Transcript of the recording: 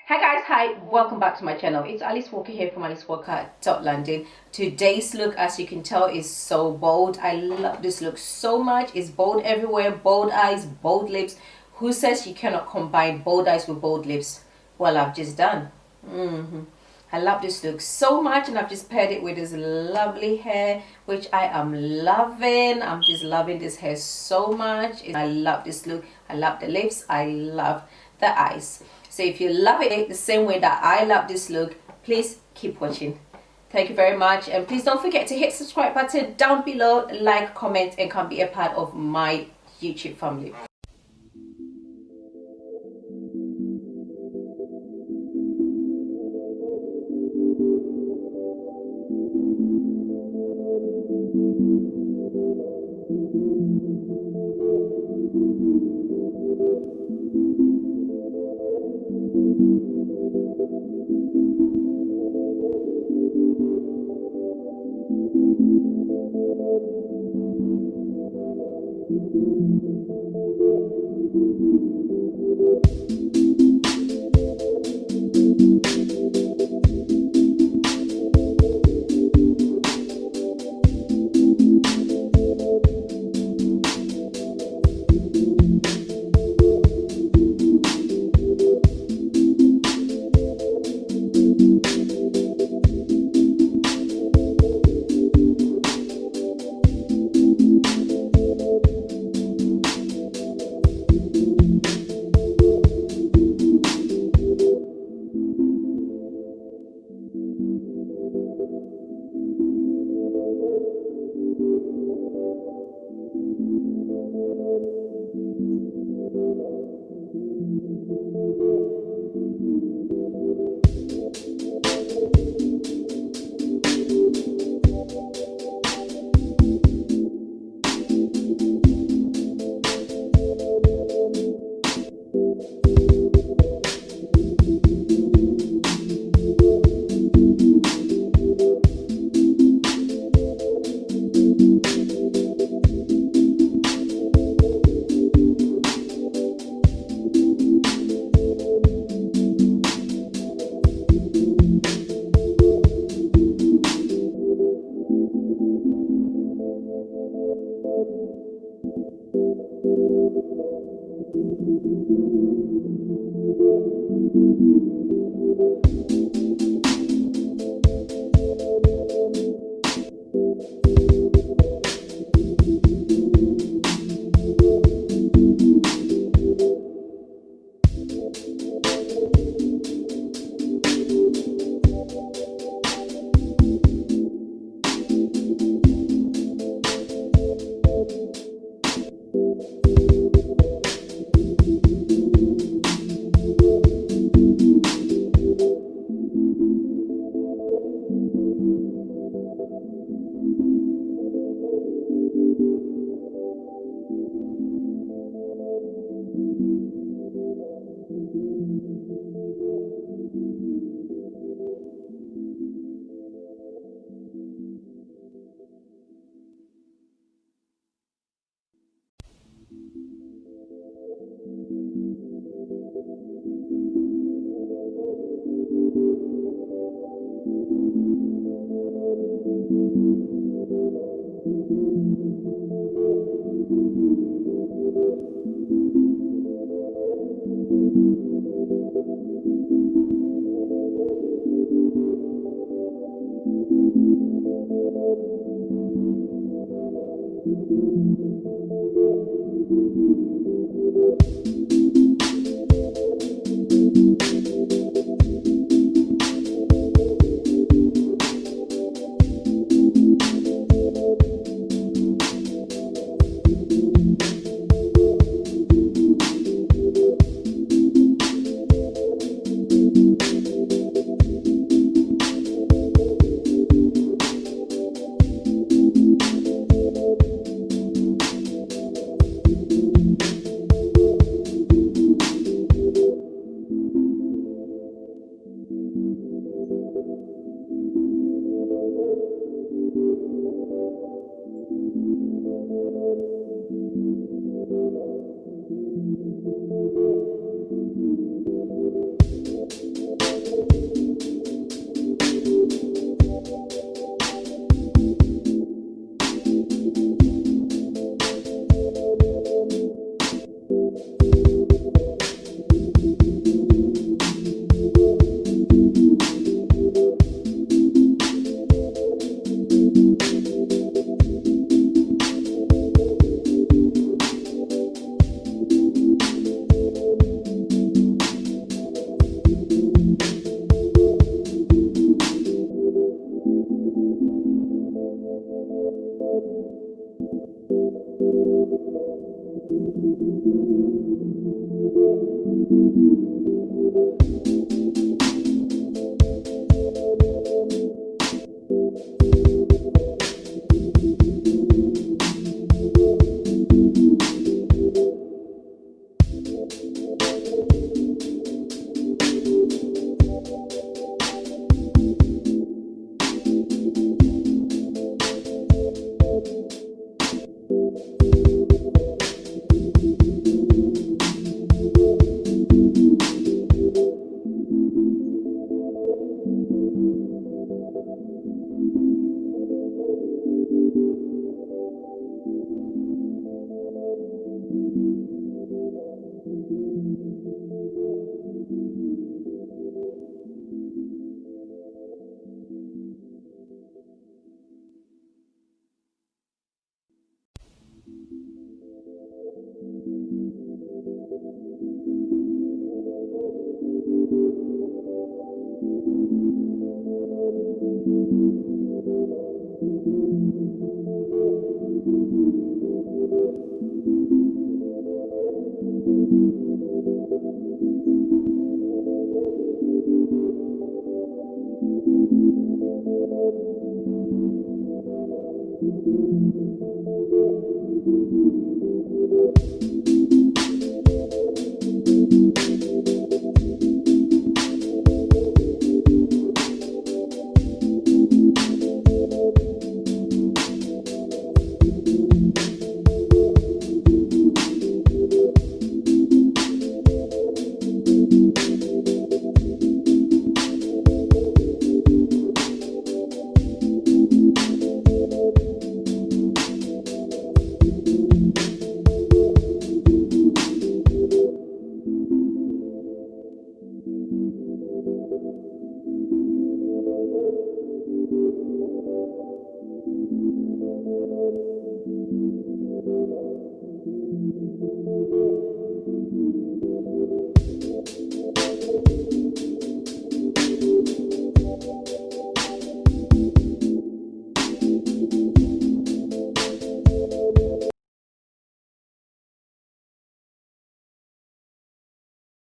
Hi guys, hi, welcome back to my channel. It's Alice Walker here from AliceWalker.London. Today's look, as you can tell, is so bold. I love this look so much. It's bold everywhere, bold eyes, bold lips. Who says you cannot combine bold eyes with bold lips? Well, I've just done. I love this look so much, and I've just paired it with this lovely hair, which I am loving. I'm just loving this hair so much. I love this look. I love the lips. I love the eyes. So if you love it the same way that I love this look, please keep watching. Thank you very much, and please don't forget to hit the subscribe button down below, like, comment, and come be a part of my YouTube family.